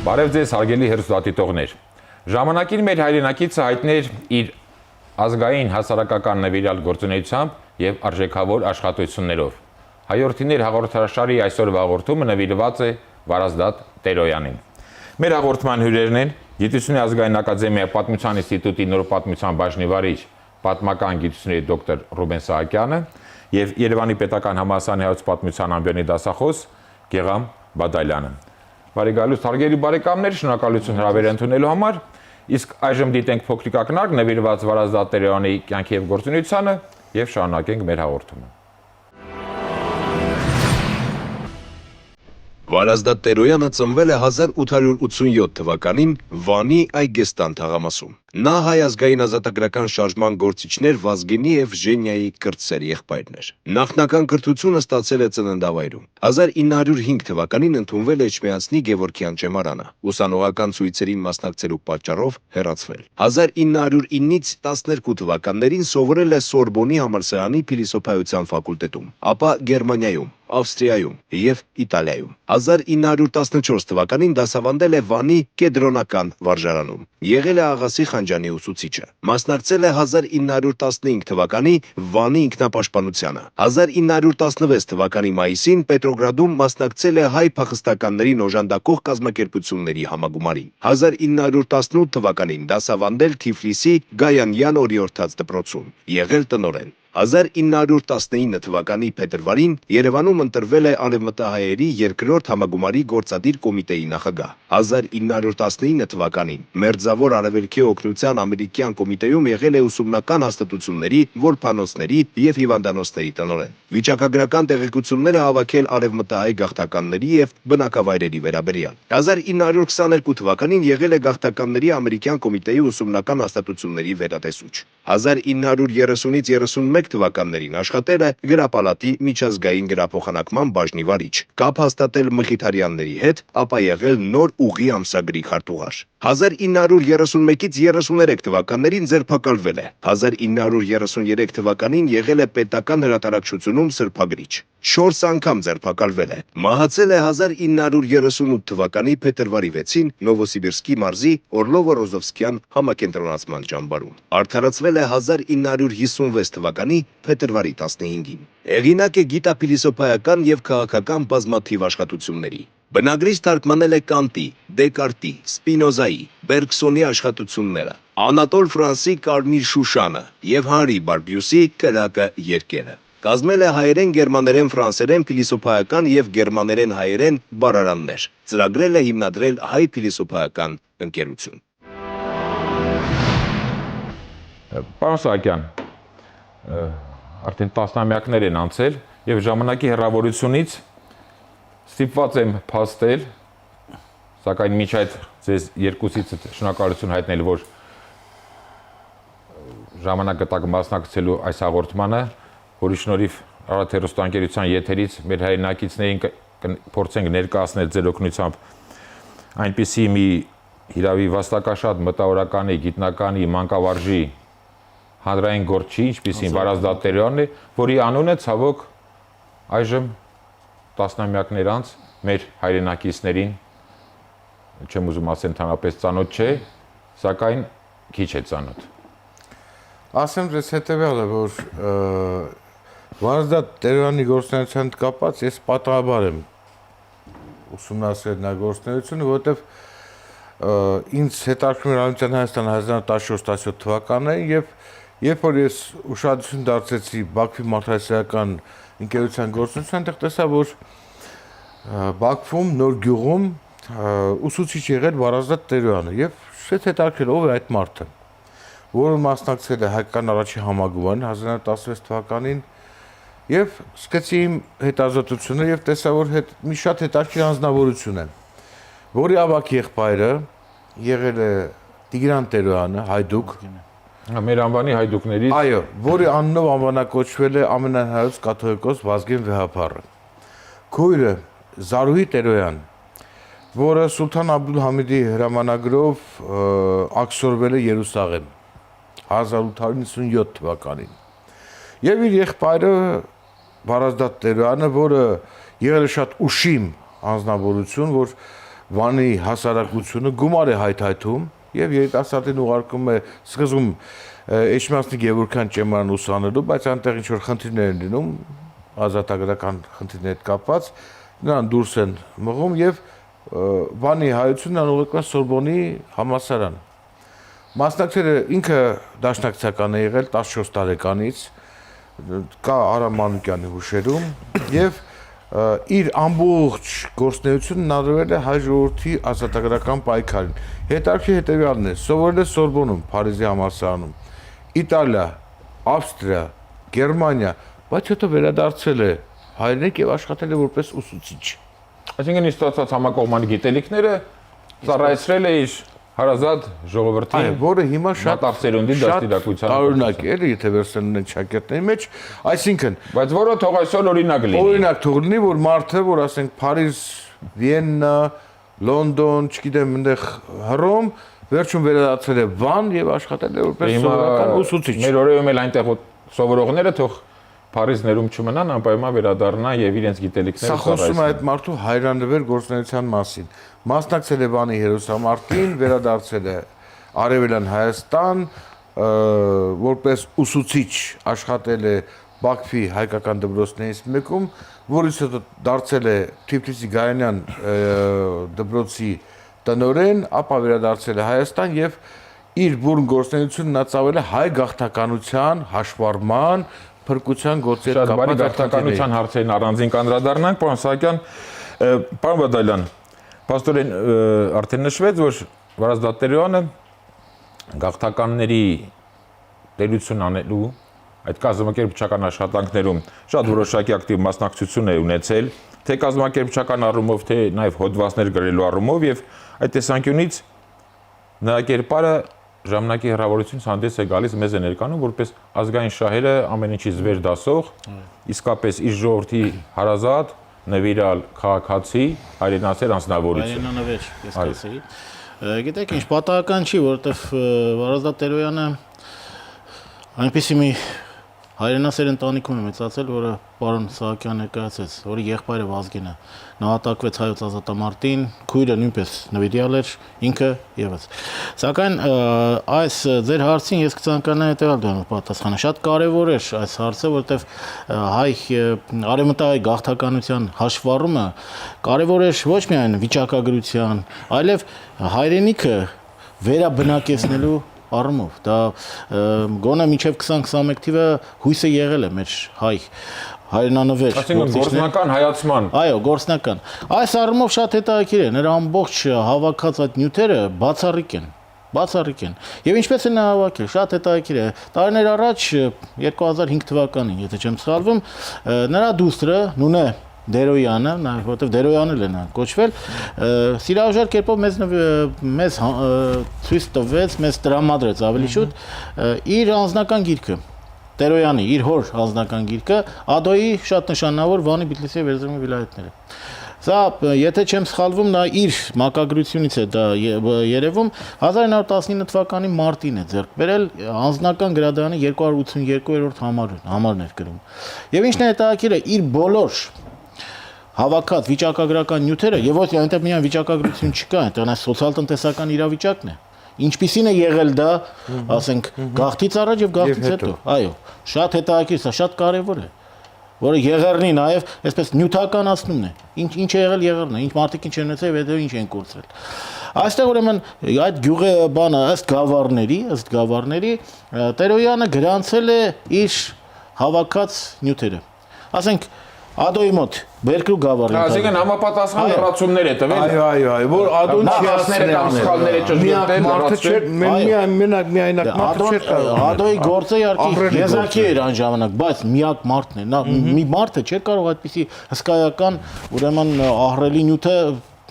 Բարև ձեզ հարգելի հեռուստադիտողներ։ Ժամանակին մեր հայրենակիցը հայտներ իր ազգային հասարակական նվիրյալ գործունեությամբ եւ արժեքավոր աշխատություններով։ Հայորդիներ հաղորդաշարի այսօրվա հաղորդումը նվիրված է Վարազդատ Տերոյանին։ Մեր հաղորդման հյուրերն են Գիտությունների ազգային ակադեմիայի պատմության ինստիտուտի նոր պատմության բաժնի վարիչ, պատմական գիտությունների դոկտոր Ռուբեն Սահակյանը եւ Երևանի պետական համալսարանի հայոց պատմության ամբիոնի դասախոս Գեգամ Բադալյանը։ Բարեկալուց հարգելի բարեկամներ, շնորհակալություն հրավեր ընդունելու համար։ Իսկ այժմ դիտենք փոքրիկ ակնարկ նվիրված Վարազդատ Տերոյանի կյանքի եւ գործունեությանը եւ շարունակենք մեր հաղորդումը։ Վարազդատ Տերոյանը ծնվել է 1887 թվականին Վանի Այգեստան թաղամասում։ Նա հայ ազգային ազատագրական շարժման գործիչներ Վազգենի եւ Ժենյայի կրտսեր եղբայրն էր։ Նախնական կրթությունը ստացել է ծննդավայրում։ 1905 թվականին ընդունվել է Էջմիածնի Գևորգյան ճեմարանը։ Ուսանողական ցույցերին մասնակցելու պատճառով հեռացվել։ 1909-ից 12 թվականներին սովորել է Սորբոնի համալսարանի փիլիսոփայության ֆակուլտետում, ապա Գերմանիայում, Ավստրիայում եւ Իտալիայում։ 1914 թվականին դասավանդել է Վանի կեդրոնական վարժարանում։ Եղել է Աղասի Խանջյանի ուսուցիչը։ Մասնակցել է 1915 թվականի Վանի ինքնապաշտպանությանը։ 1916 թվականի մայիսին Պետրոգրադում մասնակցել է հայ փախստականներին օժանդակող կազմակերպությունների համագումարին։ 1918 թվականին դասավանդել Թիֆլիսի Գայանյան օրիորդաց դպրոցում։ Եղել տնօրեն։ 1919 թվականի փետրվարին Երևանում ընտրվել է արևմտահայերի երկրորդ համագումարի գործադիր կոմիտեի նախագահ։ 1919 թվականին Մերձավոր Արևելքի օգնության ամերիկյան կոմիտեում եղել է ուսումնական հաստատությունների, որբանոցների եւ հիվանդանոցների տնօրեն։ Վիճակագրական տեղեկությունները հավաքել արևմտահայ գաղթականների եւ բնակավայրերի վերաբերյալ։ 1922 թվականին եղել է գաղթականների ամերիկյան կոմիտեի ուսումնական հաստատությունների վերատեսուչ։ 1930-ից 31 թվականներին աշխատել է Գրապալատի միջազգային գրափոխանակման բաժնի վարիչ, կապ հաստատել Մխիթարյանների հետ, ապա եղել Նոր ուղի ամսագրի քարտուղար։ 1931-ից 33 թվականներին ձերբակալվել է։ 1933 թվականին եղել է պետական հրատարակչությունում սրբագրիչ։ 4 անգամ ձերբակալվել է։ Մահացել է 1938 թվականի փետրվարի 6-ին Նովոսիբիրսկի մարզի Օրլովո-Ռոզովսկյան համակենտրոնացման ճամբարում։ Արդարացվել է 1956 թվականի փետրվարի 15-ին։ Հեղինակ է գիտափիլիսոփայական եւ քաղաքական բազմաթիվ աշխատությունների։ Բնագրից թարգմանել է Կանտի, Դեկարտի, Սպինոզայի, Բերգսոնի աշխատությունները, Անատոլ Ֆրանսի Կարմիր Շուշանը եւ Հանրի Բարբյուսի Կրակը երկերը։ Կազմել է հայերեն, գերմաներեն, ֆրանսերեն, փիլիսոփայական եւ գերմաներեն-հայերեն բառարաններ։ Ծրագրել է հիմնադրել հայ փիլիսոփայական ընկերություն։ Պարոն Սահակյան, արդեն տասնամյակներ են անցել եւ ժամանակի հեռավորությունից ստիպված եմ փաստել, սակայն միջ այդ ձեզ երկուսից շնորհակալություն հայտնել, որ ժամանակ գտաք մասնակցելու այս հաղորդմանը, որի շնորհիվ Արարատ հեռուստաընկերության եթերից մեր հայրենակիցներին փորձենք ներկայացնել ձեր օգնությամբ այնպիսի մի հիրավի վաստակաշատ մտավորականի, գիտնականի, մանկավարժի հանրային գործչի, ինչպիսին Վարազդատ Տերոյանն է, որի անունը ցավոք այժմ տասնամյակներ անց մեր հայրենակիցներին, չեմ ուզում ասել ընդհանրապես ծանոթ չէ, սակայն քիչ է ծանոթ։ Ասեմ ձեզ հետևյալը, որ Վարազդատ Տերոյանի գործունեության կապված ես պատահաբար եմ ուսումնասիրել նա գործունեությունը, որովհետև ինձ հետաքրքրում էր Արևմտյան Հայաստան 1914-17 թվականներին եւ երբ որ ես ուշադրություն դարձեցի Բաքվի մարդասիրական ընկերության գործունեության, այնտեղ տեսա, որ Բաքվում Նոր գյուղում ուսուցիչ եղել Վարազդատ Տերոյանը եւ շատ հետաքրքիր ով է այդ մարդը, որը մասնակցել է հայկական առաջի համագումարին 1916 թվականին եւ սկսեցի իմ հետազոտությունը եւ տեսա, որ մի շատ հետաքրքիր անձնավորություն է, որի ավագ եղբայրը եղել է Տիգրան Տերոյանը, հայդուկ, մեր անվանի հայդուկներից, այո, որի անունով անվանակոչվել է ամենահայոց կաթողիկոս Վազգեն Վեհափառը։ Քույրը Զարուհի Տերոյան, որը Սուլթան Աբդուլհամիդի հրամանագրով աքսորվել է Երուսաղեմ 1897 թվականին։ Եվ իր եղբայրը Վարազդատ Տերոյանը, որը եղել է շատ ուշիմ անձնավորություն, որ Վանի հասարակությունը գումար է հայթայթում եւ երիտասարդին ուղարկում է սկզբում Էջմիածնի Գևորգյան ճեմարան ուսանելու, բայց այնտեղ ինչ որ խնդիրներ են լինում, ազատագրական խնդիրներ հետ կապված, նրան դուրս են մղում եւ Վանի հայությունն անուղեկան Սորբոնի համալսարան։ Մասնակցել է ինքը դաշնակցական է եղել 14 տարեկանից, կա Արամ Մանուկյանի հուշերում եւ իր ամբողջ գործունեությունն արվել է հայ ժողովրդի ազատագրական պայքարին։ Հետաքրքիր հետեւյալն է, սովորել է Սորբոնում, Փարիզի համալսարանում, Իտալիա, Ավստրիա, Գերմանիա, բայց հետո վերադարձել է հայրենիք եւ աշխատել է որպես ուսուցիչ։ Այսինքն ստացած համակողմանի գիտելիքները ծառայեցրել է իր հարազատ ժողովրդին, որը հիմա շատ դաստիարակության տարօրինակ է, եթե վերցնեն են շակերտների մեջ, այսինքն, բայց որը թող այսօր օրինակ լինի։ Օրինակ թող լինի, որ մարդը, որ ասենք Փարիզ, Վիեննա, Լոնդոն, չգիտեմ, այնտեղ Հռոմ, վերջում վերադարձել է Վան եւ աշխատել է որպես սովորական ուսուցիչ։ Մեր օրերում էլ այնտեղ սովորողները թող Փարիզներում չմնան, անպայման վերադառնան եւ իրենց գիտելիքները Սա խոսում է այդ մարդու հայրենիվեր գործունեության մասին։ Մասնակցել է Վանի հերոսամարտին, վերադարձել է Արևելյան Հայաստան, որպես ուսուցիչ աշխատել է Բաքվի հայկական դպրոցներից մեկում, որից հետո դարձել է Թիֆլիսի Գայանյան դպրոցի տնօրեն, ապա վերադարձել է Հայաստան եւ իր բուրն գործունեությունն նա ծավալ է հայ գաղթականության հաշվառման փրկության գործի հետ կապված գաղթականության հարցերին առանձին կանդրադառնանք, պարոն Սահակյան, պարոն Բադալյան, պաստորեն արդեն նշվեց, որ Վարազդատ Տերոյանը գաղթականների տերություն անելու այդ կազմակերպչական աշխատանքներում շատ որոշակի ակտիվ մասնակցություն է ունեցել, թե կազմակերպչական առումով, թե նաև հոդվածներ գրելու առումով եւ այդ տեսանկյունից նրա կերպարը ժամանակի հեռավորությունից հանդես է գալիս մեզ է ներկանում որպես ազգային շահերը ամեն ինչից վեր դասող, իսկապես իր ժողովրդի հարազատ, նվիրալ քաղաքացի, հայրենասեր անձնավորություն։ Հայրենանվեր, ես կասեի։ Գիտեք, ինչ պատահական չի, որովհետև Վարազդատ Տերոյանը այնպեսի մի հայրենասեր ընտանիքում է մեծացել, որը պարոն Սահակյան ներկայացրեց, որի եղբայրը Վազգենը նահատակվեց հայոց ազատամարտին, քույրը նույնպես նվիրյալ էր, ինքը ևս։ Սակայն այս ձեր հարցին ես կցանկանայի հետևյալ բանը պատասխանը։ Շատ կարևոր էր այս հարցը, որովհետև հայ արևմտահայ գաղթականության հաշվառումը կարևոր էր ոչ միայն վիճակագրության, այլև հայրենիքը վերաբնակեցնելու առումով, դա գոնե մինչև 20-21 թիվը հույսը եղել է մեր հայ հայրենանվեր գործնական հայացման։ Այո, գործնական։ Այս առումով շատ հետաքրքիր է, նրա ամբողջ հավաքած այդ նյութերը բացառիկ են։ Եվ ինչպես են հավաքել, շատ հետաքրքիր է։ Տարիներ առաջ 2005 թվականին, եթե չեմ սխալվում, նրա դուստրը Նունե Դերոյանը, որովհետև Դերոյանն է նա կոչվել, սիրահարժար կերպով մեզ ցույց տվեց, մեզ տրամադրեց ավելի շուտ իր անձնական գիրքը, Տերոյանի, իր հոր անձնական գիրքը, Ադոյի շատ նշանավոր Վանի, Բիթլիսի եւ Էրզրումի վիլայեթները։ Սա, եթե չեմ սխալվում, նա իր մակագրությունից է դա երևում 1919 թվականի մարտին է ձեռք բերել անձնական գրադարանի 282-րդ համարն էր գրում։ Եվ ինչն է հետաքրքիրը, իր բոլոր հավաքած վիճակագրական նյութերը եւ ոչ այնտեղ միայն վիճակագրություն չկա, այնտեղ այս սոցիալ-տնտեսական իրավիճակն է։ Ինչպիսին է եղել դա, ասենք, գաղթից առաջ եւ գաղթից հետո։ Այո, շատ հետաքրքիր, սա շատ կարեւոր է, որը եղեռնի նաեւ այսպես նյութականացնումն է։ Ինչ է եղել եղեռնը, ինչ մարդիկ ինչ են ունեցել եւ հետո ինչ են կորցրել։ Այստեղ ուրեմն այդ գյուղի բանը ըստ գավառների Տերոյանը գրանցել է իր հավաքած նյութերը։ Ասենք Ադոյի մոտ Բերկրու գավառին։ Այսինքն համապատասխան լրացումներ է տվել։ Այո, որ Ադոն չի միայնակ մարդը չէր կարող։ Ադոյի գործը իհարկե եզակի էր այն ժամանակ, բայց միակ մարդն է։ Նա մի մարդը չէր կարող այդպիսի հսկայական, ուրեմն ահռելի նյութը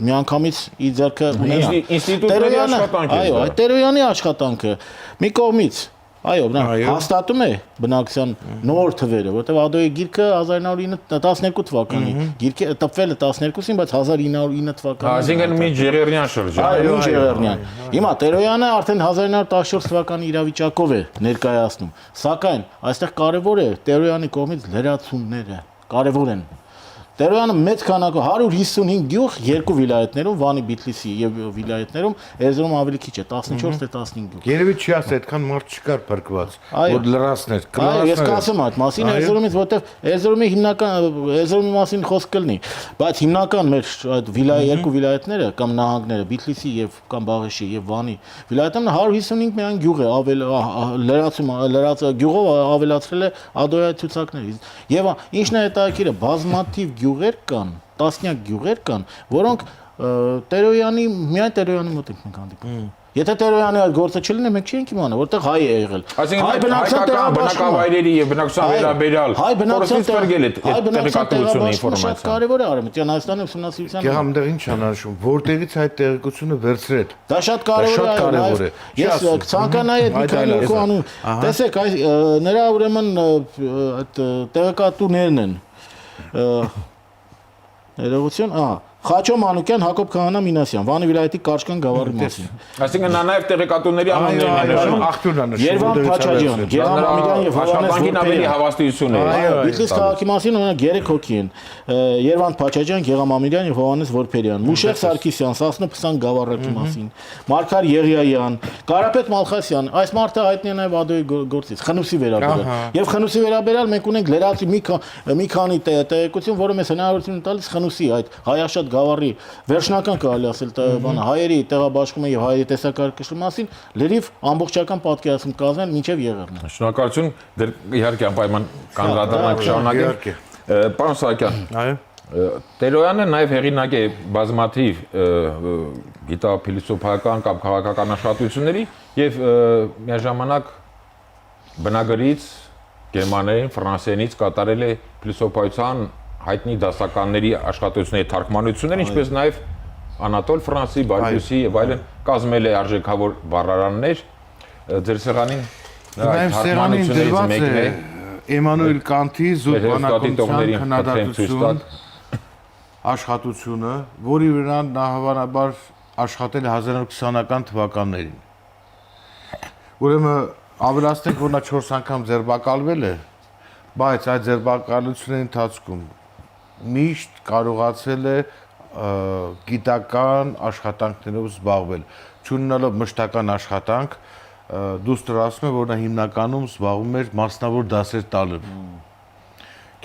միանգամից իր ձեռքը ունենա։ Ինստիտուտների աշխատանքը։ Այո, այդ Տերոյանի աշխատանքը մի կողմից Այո, նա հաստատում է բնակության նոր թվերը, որտեղ Ադոյի գիրքը 1912 թվականի գիրքը տպվել է 12-ին, բայց 1909 թվականին։ Այսինքն մի ջերերնյան շրջան։ Այո, մի ջերերնյան։ Հիմա Տերոյանը արդեն 1914 թվականի իրավիճակով է ներկայացնում։ Սակայն այստեղ կարևոր է Տերոյանի կողմից լրացումները, կարևոր են։ Տերոյանը մեծ քանակով 155 գյուղ երկու վիլայետներում, Վանի, Բիթլիսի եւ վիլայետներում, Էրզրում ավելի քիչ է, 14 թե 15 գյուղ։ Երևի չի ասել, այդքան մարդ չկար փրկված, որ լրացներ, Այո, ես կասեմ այդ մասին Էրզրումից, որտեվ Էրզրումի հիմնական Էրզրումի մասին խոսք կլինի, բայց հիմնական մեր այդ երկու վիլայետները կամ նահանգները, Բիթլիսի եւ կամ Բաղեշի եւ Վանի վիլայետներն 155 միայն գյուղ է, լրացում գյուղով ավելացրել է Ադոյայի ցուցակներից։ Եվ ինչն է հետաքրքիրը, բազմաթիվ գյուղեր կան, տասնյակ գյուղեր կան, որոնք Տերոյանի միայն Տերոյանի մոտ ենք հանդիպում։ Եթե Տերոյանի այդ գործը չլինի, մենք չենք իմանա, որտեղ հայ է եղել։ Այսինքն հայկական բնակավայրերի եւ բնակչության վերաբերյալ տեղեկատվությունը ինֆորմացիա։ Շատ կարևոր է Արևմտյան Հայաստանի ուսումնասիրության։ Գեղամդեղ ինչ անհրաժեշտ, որտեղից այդ տեղեկությունը վերցրել։ Դա շատ կարևոր է։ Ես ցանկանայի այդ Միքայելովի անուն։ Տեսեք, նրա ուրեմն այդ տեղեկատուներն են։ Ներողություն, Խաչո Մանուկյան, Հակոբ Քահանա Մինասյան, Վանի վիլայետի Կարճկան գավառի մասին։ Այսինքն նա նաև տեղեկատուների անուններն է նշում, աղբյուրն է նշում։ Երվան Փաչաջյան, Գեղամ Ամիրյան եւ աշխատանքին ավելի հավաստիություն է։ Բիթլիս քաղաքի մասին օրինակ 3 հոգի են։ Երվան Փաչաջյան, Գեղամ Ամիրյան եւ Հովհաննես Որփերյան, Մուշեղ Սարգսյան, Սասնո Փսան գավառակի մասին, Մարգար Եղիայան, Կարապետ Մալխասյան, այս մարդը հայտնի է նաեւ Ադոյի գործից, Խնուսի վերաբերյալ։ Եվ Խնուսի վերաբերյալ մենք ունենք լրացի մի քանի տեղեկություն, որը մեզ հնարավորություն տալիս Խնուսի այդ հայաշատ գավառի վերջնական կարելի ասել բանը հայերի տեղաբաշխումը եւ հայերի տեսակարգի մասին լրիվ ամբողջական պատկերացում կազմեն մինչեւ Եղեռնը։ Շնորհակալություն, դեռ իհարկե անպայման կանդրադառնանք շարունակենք։ Պարոն Սահակյան, այո, Տերոյանը նաև հեղինակ է բազմաթիվ գիտափիլիսոփայական կամ քաղաքական աշխատությունների եւ միաժամանակ բնագրից գերմաներեն, ֆրանսերենից կատարել է փիլիսոփայության հայտնի դասականների աշխատությունների թարգմանություններ, ինչպես նաև Անատոլ Ֆրանսի, Բայբյուսի եւ այլն կազմել է արժեքավոր բառարաններ ձեր սեղանին թարգմանություններից մեկն է Էմանուել Կանտի զուտ բանականության քննադատություն աշխատությունը, որի վրա նա հավանաբար աշխատել 1920-ական թվականներին։ Ուրեմն ավելացնենք, որ նա 4 անգամ ձերբակալվել է, բայց այդ ձերբակալությունների ընթացքում միշտ կարողացել է գիտական աշխատանքներով զբաղվել, չունենալով մշտական աշխատանք, դուստր ասում է, որ նա հիմնականում զբաղվում էր մասնավոր դասեր տալով,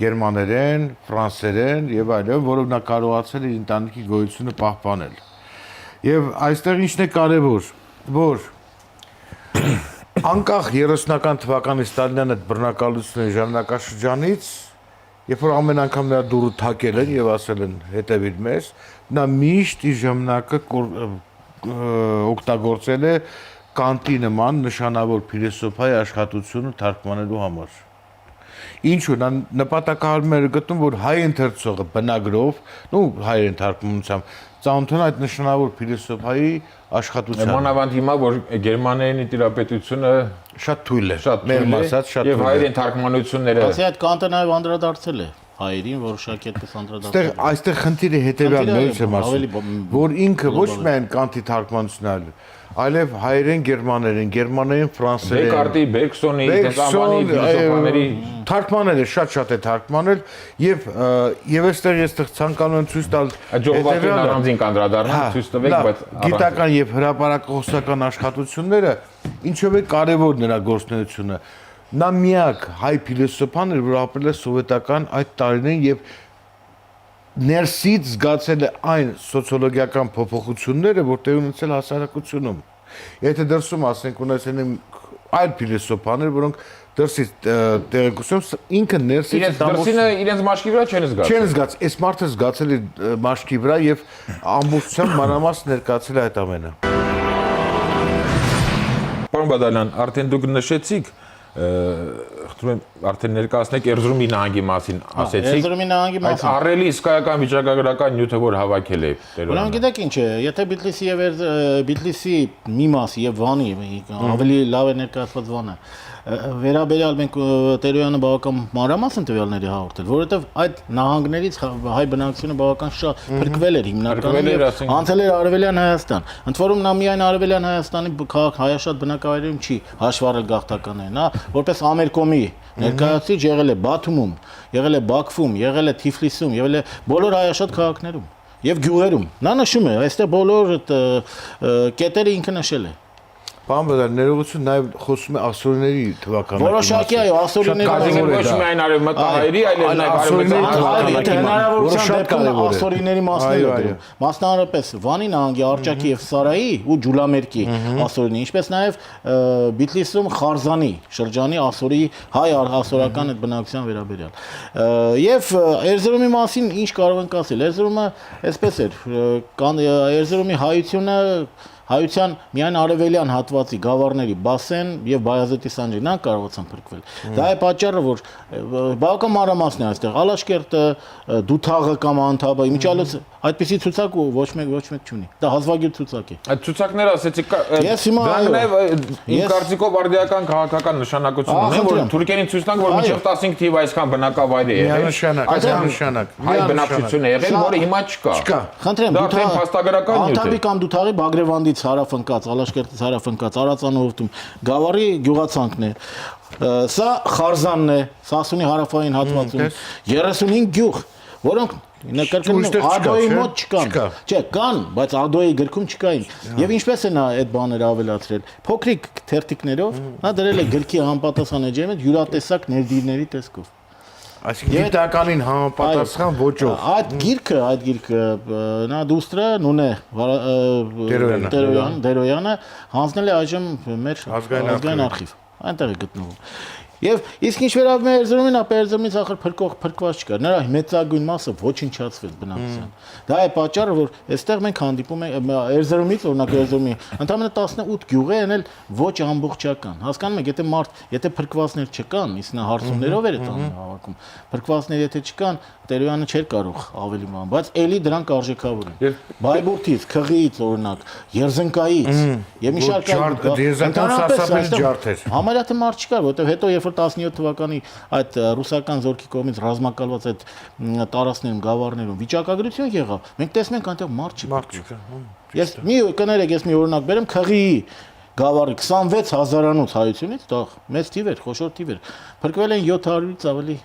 գերմաներեն, ֆրանսերեն եւ այլն, որով նա կարողացել է ընտանիքի գոյությունը պահպանել։ Եվ այստեղ ինչն է կարևոր, որ անկախ 30-ական թվականի Ստալինյան այդ բռնակալությունների ժամանակաշրջանից, երբ որ ամեն անգամ նրա դուրը թակել են եւ ասել են հետևիր մեզ, նա միշտ իր ժամանակը օգտագործել է Կանտի նման նշանավոր փիլիսոփայի աշխատությունը թարգմանելու համար։ Ինչու նա նպատակահարում էր գտնում, որ հայ ընթերցողը բնագրով, հայերեն թարգմանությամբ ծանոթանա այդ նշանավոր փիլիսոփայի աշխատությանը։ Մանավանդ հիմա որ գերմաներենի տիրապետությունը շատ թույլ է, մեր մասած շատ թույլ է։ Եվ հայերեն թարգմանությունները։ Բացի այդ Կանտը նաև անդրադարձել է հայերին, որոշակի այդպես անդրադարձել։ Այստեղ խնդիրը հետևյալն է, եմ ասում, որ ինքը ոչ միայն Կանտի թարգմանությունն այլև հայերեն, գերմաներեն, ֆրանսերեն, Դեկարտի, Բերգսոնի, Տեսամանի ֆիլիսոփաների թարգմանել է, շատ է թարգմանել եւ այստեղ ես ցանկանում եմ ցույց տալ ժողովրդին առանձին կանդրադառնալ, ցույց տվեք, բայց գիտական եւ հրապարակախոսական աշխատությունները ինչով է կարեւոր նրա գործունեությունը։ Նա միակ հայ փիլիսոփան էր, որ ապրել է սովետական այդ տարիներին եւ ներսից զգացել է այն սոցիոլոգիական փոփոխությունները, որ տեղ ունեցել հասարակությունում։ Եթե դրսում ասենք ունեցել են այլ փիլիսոփաներ, որոնք դրսից տեղեկություն ինքը ներսից իրենց մաշկի վրա չեն զգացել։ Չեն զգացել, այս մարդը զգացել է մաշկի վրա եւ ամբողջությամբ մանրամասն ներկայացել այդ ամենը։ Պարոն Բադալյան, արդեն դուք նշեցիք խնդրում եմ արդեն ներկայացնեք Էրզրումի նահանգի մասին ասեցիք։ Էրզրումի նահանգի մասին։ Այդ առելի իսկայական վիճակագրական նյութը որ հավաքել է Տերոյանը։ Ուրեմն գիտեք ինչ է, եթե Բիթլիսի եւ Բիթլիսի մի մասի եւ Վանի ավելի լավ է ներկայացված Վանը, վերաբերյալ մենք Տերոյանը բավական մանրամասն տվյալների հաղորդել, որովհետև այդ նահանգներից հայ բնակչությունը բավական շատ փրկվել էր հիմնականում եւ անցել էր Արևելյան Հայաստան։ Ընդ որում նա միայն Արևելյան Հայաստանի քաղաք հայաշատ բնակավայրերում չի հաշվառել գաղթականներին, նա որպես ամերկոմի ներկայացուցիչ եղել է Բաթումում, եղել է Բաքվում, եղել է Թիֆլիսում, եղել է բոլոր հայաշատ քաղաքներում եւ գյուղերում։ Նա նշում է, այստեղ բոլոր կետերը ինքը նշել է։ Պարոն Բադար, ներողություն, նաև խոսում է ասորիների թվականը։ Որոշակի այո, ասորիների Կազինեն ոչ միայն արևմտահայերի, այլև ասորիների մասն է։ Մասնավորապես Վանի նահանգի Արճակի եւ Սարայի ու Ջուլամերկի ասորիների, ինչպես նաև Բիթլիսում Խարզանի շրջանի ասորի հայ ասորական այդ բնակության վերաբերյալ։ Եվ Էրզրումի մասին ինչ կարող ենք ասել։ Էրզրումը այսպես էր, Էրզրումի հայության միայն արևելյան հատվածի գավառների Բասեն եւ Բայազետի Սանջի նրանք կարողացան փրկվել։ Դա է պատճառը, որ բավական մանրամասն է այստեղ Ալաշկերտը, Դութաղը կամ Անթաբը, իմիջիալոց այդպիսի ցուցակ ու ոչ մեկ չունի։ Դա հազվագյուտ ցուցակ է։ Այդ ցուցակները ասեցի Ես հիմա իմ կարծիքով արդիական քաղաքական նշանակություն ունեն, որ թուրքերին ցույց տանք, որ մինչև 15 թիվ այսքան բնակավայր է եղել։ Միանշանակ։ Հայ բնակչություն է եղել, որը հիմա չկա։ Խնդրեմ, Դա արդեն փաստագրական նյութ է։ Անթաբի կամ Դութաղի Բագրևանդից հարավընկած, Ալաշկերտից հարավընկած Արածանովտում գավառի գյուղացանքն է։ Սա Խարզանն է, Սասունի հարավային հատվածում 35 գյուղ, որոնք նկարագրվում Ադոյի մոտ չկան։ Չէ, կան, բայց Ադոյի գրքում չկային։ Եվ ինչպես է նա այդ բաները ավելացրել։ Փոքրիկ թերթիկներով նա դրել է գրքի համապատասխան էջերի մեջ յուրատեսակ ներդիրների տեսքով։ Այսինքն գիտականին համապատասխան ոճով։ Այդ գիրքը նա դուստրը Նունե Տերոյանը հանձնել է այժմ մեր ազգային արխիվ։ Այնտեղ է գտնվում։ Եվ իսկ ինչ վերաբերում է Էրզրումին, ապա Էրզրումից ախր փրկված չկար։ Նրա մեծագույն մասը ոչնչացվեց բնակության։ Դա է պատճառը, որ այստեղ մենք հանդիպում ենք Էրզրումից, օրինակ Էրզրումի ընդամենը 18 գյուղ է ենել ոչ ամբողջական։ Հասկանում եք, եթե փրկվածներ չկան, իսկ նա հարցումներով էր այդ հավաքում։ Փրկվածներ եթե չկան, Տերոյանը չէր կարող ավելի ման, բայց էլի դրանք արժեքավոր են։ Բայբուրդից, Քղիից օրինակ, Երզնկայից եւ մի շարք համարյա թե մարդ չկար, որովհետեւ հետո երբ որ 17 թվականի այդ ռուսական զորքի կողմից ռազմակալված այդ տարածքներում, գավառներում վիճակագրություն եղավ, մենք տեսնում ենք այնտեղ մարդ չկա։ Ես մի օրինակ բերեմ Քղիի գավառի 26000-անոց հայությունից, դա մեծ թիվ էր, խոշոր թիվ էր։ Փրկվել են 700-ից ավելի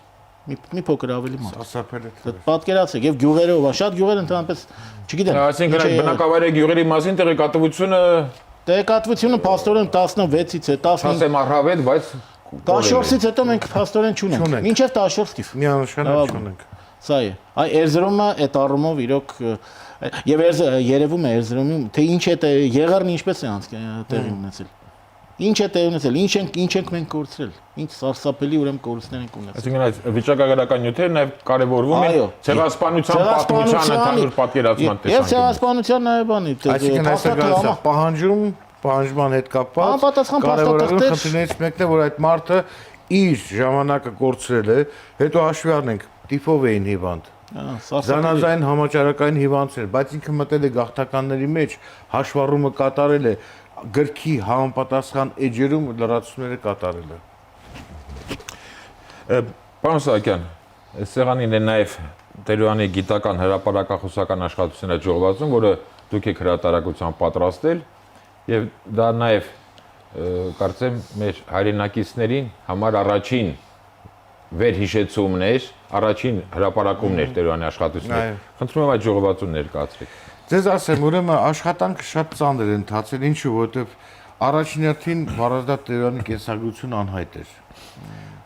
մի փոքր ավելի մարդ։ Սարսափել է։ Դա պատկերացեք եւ գյուղերով, շատ գյուղեր ընդհանրապես, չգիտեմ։ Այսինքն այդ բնակավայրի գյուղերի մասին տեղեկատվությունը փաստորեն 16-ից է, 15 ասեմ առհավետ, բայց 14-ից հետո մենք փաստորեն չունենք։ Մինչև 14 թիվ։ Միանշանակ չունենք։ Սա է։ Այ Էրզրումը այդ առումով իրոք եւ երևում է Էրզրումում թե ինչ է եղերն ինչպես է տեղի ունեցել։ Ինչ է տեղի ունեցել, ինչ ենք մենք կորցրել, ինչ սարսափելի ուրեմն կորուստներ ենք ունեցել։ այսինքն այս վիճակագրական նյութերը նաև կարևորվում են ցեղասպանության պատմության ընդհանուր պատկերացման տեսանկյունից։ Եվ ցեղասպանության նաև բանի։ Այսինքն այսօր գալիս է պահանջման հետ կապված կարևորագույն խնդիրներից մեկն է, որ այդ մարդը իր ժամանակը կորցրել է, հետո հաշվի առնենք տիֆով էին հիվանդ։ Զանազային համաճարակային հիվանդներ, բայց ինքը մտել է գաղթականների մեջ, հաշվառումը կատարել է, գրքի համապատասխան էջերում լրացումները կատարել է։ Պարոն Սահակյան, սեղանին է նաև Տերոյանի գիտական հրապարակախոսական աշխատությունների ժողովածուն, որը դուք եք հրատարակության պատրաստել, եւ դա նաև կարծեմ մեր հայրենակիցներին համար առաջին վերհիշեցումներ, առաջին հրապարակումներ Տերոյանի աշխատությունների։ Խնդրում եմ այդ ժողովածուն ներկայացրեք։ Ձեզ ասեմ, ուրեմն աշխատանքը շատ ծանր է ընթացել, ինչու, որովհետև առաջին հերթին Հարազատ Տերոյանի կենսագրությունը անհայտ էր։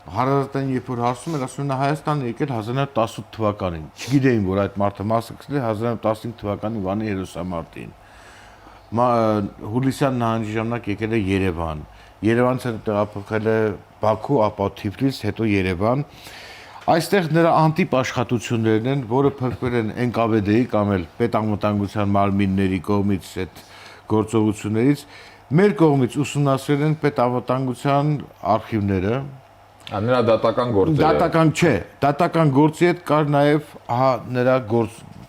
Հարազատին երբ որ հարցում էր, ասում նա Հայաստան եկել 1918 թվականին։ Չգիտեին, որ այդ մարդը մասնակցել է 1915 թվականի Վանի հերոսամարտին։ Հուլիսյան նահանջի ժամանակ եկել է Երևան։ Երևանից հետո տեղափոխել է Բաքու, ապա Թիֆլիս, հետո Երևան։ Այստեղ նրա անտիպ աշխատություններն են, որը փրկվել են ՆԿՎԴ-ի կամ էլ պետանվտանգության մարմինների կողմից այդ գործողություններից, մեր կողմից ուսումնասիրել են պետանվտանգության արխիվները։ Նրա դատական գործերը։ Դատական չէ, դատական գործի հետ կար նաև նրա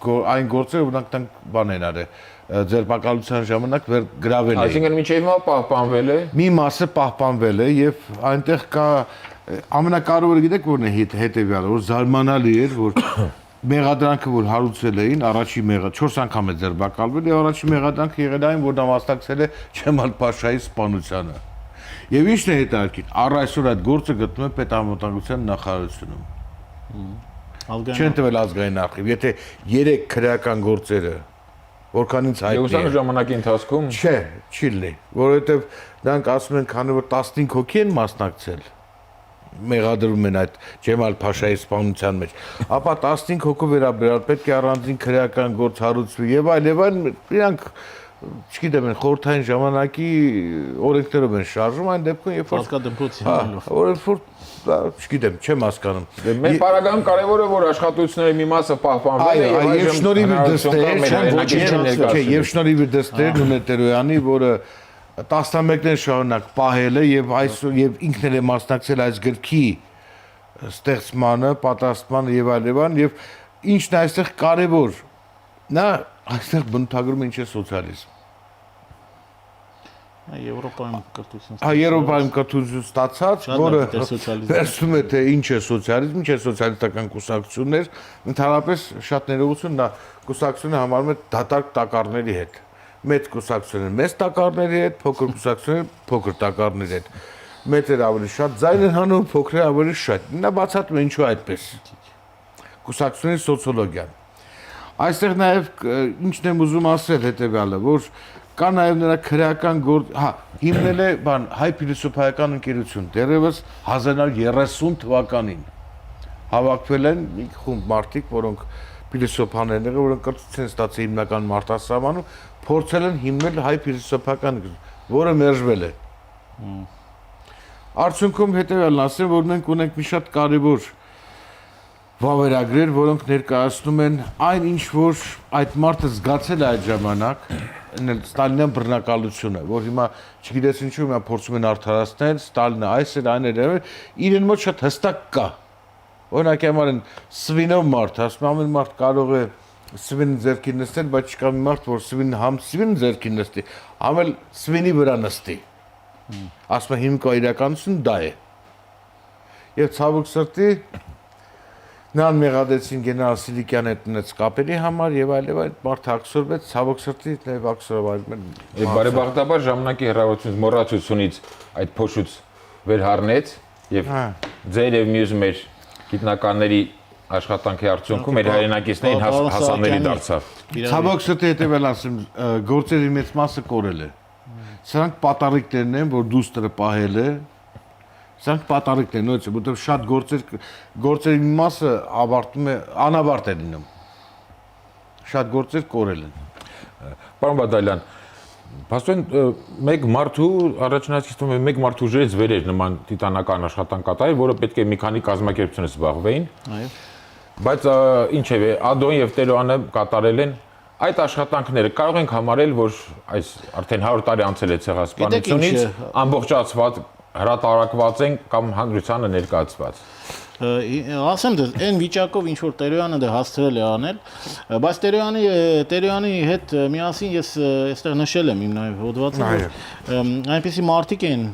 այն գործերը, որոնք բան են արել, ձերբակալության ժամանակ գրավել էին։ Այսինքն մինչև հիմա պահպանվել է։ Մի մասը պահպանվել է եւ այնտեղ կա ամենակարևորը գիտեք որն է հետեւյալը, որ զարմանալի էր, որ մեղադրանքը որ հարուցել էին, առաջի 4 անգամ է ձերբակալվել եւ առաջի մեղադրանքը եղել այն, որ նա մասնակցել է Չեմալ Փաշայի սպանությանը։ Եվ ի՞նչն է հետաքրքիր, առ այսօր այդ գործը գտնում է պետամտանգության նախարարությունում։ Չեն տվել ազգային արխիվ, եթե 3 քրեական գործերը որքանից հայտնի Ուսան ժամանակի ընթացքում չէ, չի լինի, որովհետև դրանք ասում են, քանի որ 15 հոգի են մասնակցել, մեղադրում են այդ Ջեմալ Փաշայի սպանության մեջ, ապա 15 հոգու վերաբերյալ պետք է առանձին քրեական գործ հարուցվի եւ այլ, իրանք չգիտեմ, խորհրդային ժամանակի օրենքներով են շարժում այն դեպքում, երբ որ Հակադեմպրոցի չգիտեմ, չեմ հասկանում։ Մեր պարագայում կարևորը որ աշխատությունների մի մասը պահպանվել է եւ շնորհիվ դստեր Նունե Տերոյանի, որը տասնամյակներ շարունակ պահել է եւ այսօր եւ ինքն էլ է մասնակցել այս գրքի ստեղծմանը, պատրաստմանը եւ այլն եւ ինչն է այստեղ կարևոր նա այստեղ բնութագրում ինչ է սոցիալիզմ։ Եվրոպայում կրթություն Եվրոպայում կրթություն ստացած, որը վերցնում է թե ինչ է սոցիալիզմ, ինչ է սոցիալիստական կուսակցություններ, ընդհանրապես շատ ներողություն նա կուսակցությունը համարում է դատարկ տակառների հետ։ Մեծ կուսակցությունները մեծ տակառների հետ, փոքր կուսակցությունները փոքր տակառների հետ։ Մեծերը ավելի շատ ձայն են հանում, փոքրերը ավելի շատ։ Նա բացատրում է ինչու այդպես։ Կուսակցությունների սոցիոլոգիան։ Այստեղ նաև ինչն եմ ուզում ասել հետեւյալը, որ կա նաև նրա քրեական գործ, հիմնել է հայ փիլիսոփայական ընկերություն, դեռևս 1930 թվականին հավաքվել են մի խումբ մարդիկ, որոնք փիլիսոփաներ են, որոնք կրթություն են ստացել հիմնական մարտահրավերում, փորձել են հիմնել հայ փիլիսոփայական ընկերություն, որը մերժվել է։ Արդյունքում հետեւյալն ասեմ, որ մենք ունենք մի շատ կարևոր վավերագրեր, որոնք ներկայացնում են այն ինչ որ այդ մարդը զգացել է այդ ժամանակ, Ստալինյան բռնակալությունը, որ հիմա չգիտես ինչու հիմա փորձում են արդարացնել, Ստալինը այս էր, այն էր, իրեն մոտ շատ հստակ կա։ Օրինակ համար են Սվինով մարդ, ասում ամեն մարդ կարող է Սվին ձեռքին նստել, բայց չկա մի մարդ, որ Սվին համ Սվին ձեռքին նստի, համ էլ Սվինի վրա նստի։ Ասում է հիմքա իրականություն դա է։ Եվ ցավոք սրտի Նրան մեղադրեցին գեներալ Սիլիկյանի հետ ունեց կապերի համար եւ այլն, մարդ աքսորվեց, ցավոք սրտի նաեւ աքսորվարում են։ Բարեբախտաբար ժամանակի հեռավորությունից մոռացությունից այդ փոշուց վերհառնեց եւ ձեր եւ մյուս մեր գիտնականների աշխատանքի արդյունքում մեր հայրենակիցներին հասանելի դարձավ։ Ցավոք սրտի հետեւել ասեմ, գործերի մեծ մասը կորել է։ Սրանք պատառիկներն են, որ դուստրը պահել է։ Սրանք պատառիկներ, նույնիսկ, որտեղ շատ գործերի մի մասը անավարտ է լինում։ Շատ գործեր կորել են։ Պարոն Բադալյան, փաստորեն մեկ մարդու առաջնահերթում է մեկ մարդու ուժերից վեր էր նման տիտանական աշխատանք կատարել, որը պետք է մի քանի կազմակերպություն զբաղվեին։ Այո։ Բայց ինչևէ, Ադոն եւ Տերոյանը կատարել են այդ աշխատանքները կարող ենք համարել, որ այս արդեն 100 տարի անցել է ցեղասպանությունից ամբողջացված հրատարակված են կամ հանրությանը ներկայացված։ Ասեմ դες, այն վիճակով ինչ որ Տերոյանը դա հասցրել է անել, բայց Տերոյանի հետ միասին ես այստեղ նշել եմ իմ նաև հոդվածում, որ այնպեսի մարդիկ են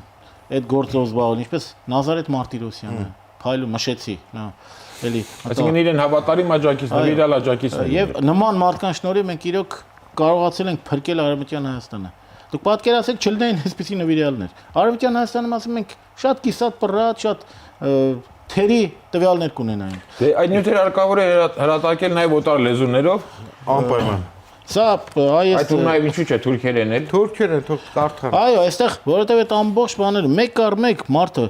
այդ գործով զբաղվել, ինչպես Նազարեթ Մարտիրոսյանը, Փայլու Մշեցի, նա էլի Այսինքն իրեն հավատարիմ աջակիցներ, իրալ աջակիցներ։ Եվ նման մարդկանց շնորհիվ մենք իրոք կարողացել ենք փրկել Արևմտյան Հայաստանը։ Դուք պատկերացեք չլինեին այսպիսի նվիրյալներ։ Արևմտյան Հայաստանում ասում ենք շատ կիսատ պռատ, շատ թերի տվյալներ կունենային։ Դե այդ նյութերը հարկավոր է հրատարակել նաև օտար լեզուներով։ Անպայման։ Սա Այդ ու նաև ինչու՞ չէ թուրքեր են էլ։ Թուրքեր են, թող կարդան։ Այո, այստեղ որովհետև այդ ամբողջ բաները մեկ առ մեկ մարդը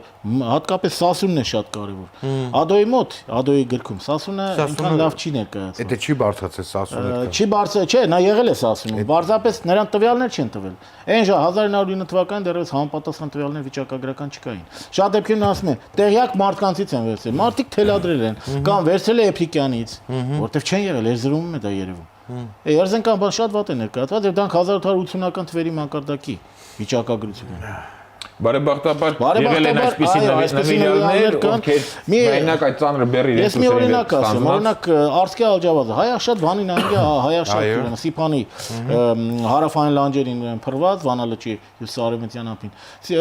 հատկապես Սասունն է շատ կարևոր։ Ադոյի մոտ, Ադոյի գրքում Սասունը ինքան լավ չի ներկայացնում։ Դա չի բարձրացել Սասունը։ Չի բարձր, չէ, նա եղել է Սասունում, պարզապես նրան տվյալներ չեն տվել։ Այն 1909 թվականին դեռևս համապատասխան տվյալներ վիճակագրական չկային։ Շատ դեպքերում ասում են, տեղյակ մարդկանցից են վերցրել, մարդիկ թելադրել են, կամ վերցրել է Էփիկյանից, որտեվ չեն եղել, երզրումում է դա երևում։ Երզենկան բան շատ վատ է ներկայացված, եւ դրանք 1880-ական թվերի մակարդակի վիճակագրություն են։ Բարեբախտաբար եղել են այսպիսի նվիրալներ, ովքեր մենակ այդ ծանրը բեռի Ես մի օրինակ ասեմ, օրինակ Արսկե Ալջավազը, Հայաշատ Վանի նահանգի Հայաշատ Սիփանի հարավային լանջերին փռված Վանալճի Սարեմետյան ափին։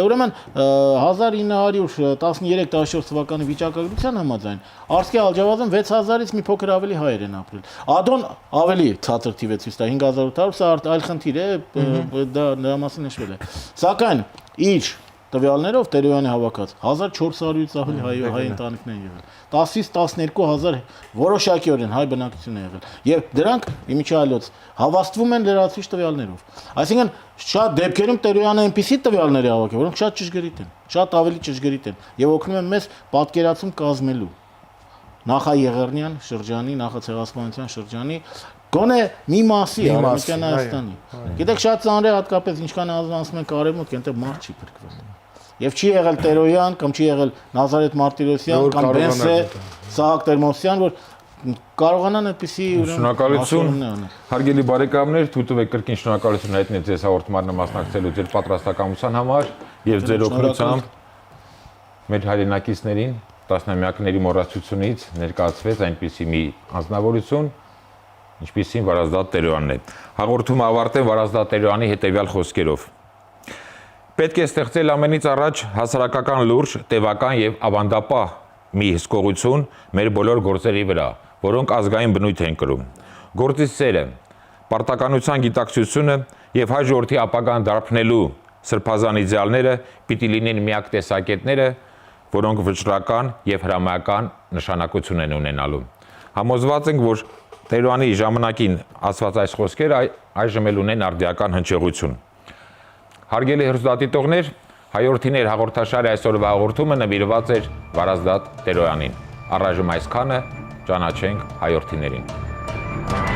Ուրեմն 1913-14 թվականի վիճակագրության համաձայն Արսկե Ալջավազն 6000-ից մի փոքր ավելի հայեր են ապրել։ Ադոն ավելի ցածր թիվ է ցույց տա 5800, սա այլ խնդիր է, դա նրա մասին նշվել է։ Սակայն իր տվյալներով Տերոյանի հավաքած 1400-ից ավելի հայ ընտանիքներ են եղել։ 10-ից 12000 որոշակիորեն հայ բնակություն է եղել։ Եվ դրանք իմիջիայլոց հավաստվում են լրացուցիչ տվյալներով։ Այսինքն շատ դեպքերում Տերոյանը այնպիսի տվյալներ է հավաkel, որոնք շատ ճշգրիտ են, շատ ավելի ճշգրիտ են եւ օգնում են մեզ պատկերացում կազմելու նախաեղեռնյան շրջանի, նախացեղասպանության շրջանի գոնե մի մասի Արևմտյան Հայաստանի։ Գիտեք, շատ ծանր է հատկապես ինչքան ասում են արևմուտք, այնտեղ մարդ չի փրկվել։ Եվ չի եղել Տերոյան, կամ չի եղել Նազարեթ Մարտիրոսյան, կամ Բենսե Սահակ Տերմոսյան, որ կարողանան այդպիսի շնորհակալություն։ Հարգելի բարեկամներ, թույլ տվեք կրկին շնորհակալություն հայտնել ձեզ հաղորդմանը մասնակցելու ձեր պատրաստակամության համար եւ ձեր օգնությամբ մեր հայրենակիցներին տասնամյակների մոռացությունից ներկայացվեց այնպիսի մի անձնավորություն, ինչպիսին Վարազդատ Տերոյանն է։ Հաղորդումը ավարտեմ Վարազդատ Տերոյանի հետևյալ խոսքերով. Պետք է ստեղծել ամենից առաջ հասարակական լուրջ, տևական եւ ավանդապահ մի հսկողություն մեր բոլոր գործերի վրա, որոնք ազգային բնույթ են կրում։ Գործի սերը, պարտականության գիտակցությունը եւ հայ ժողովրդի ապագան դարբնելու սրբազան իդեալները պիտի լինեն միակ տեսակետները, որոնք վճռական եւ հրամայական նշանակություն են ունենալու։ Համոզված ենք, որ Տերոյանի ժամանակին ասված այս խոսքերը այժմ էլ ունեն արդիական հնչեղություն։ Հարգելի հեռուստադիտողներ, Հայորդիներ հաղորդաշարի այսօրվա հաղորդումը նվիրված էր Վարազդատ Տերոյանին։ Առայժմ այսքանը, ճանաչենք Հայորդիներին։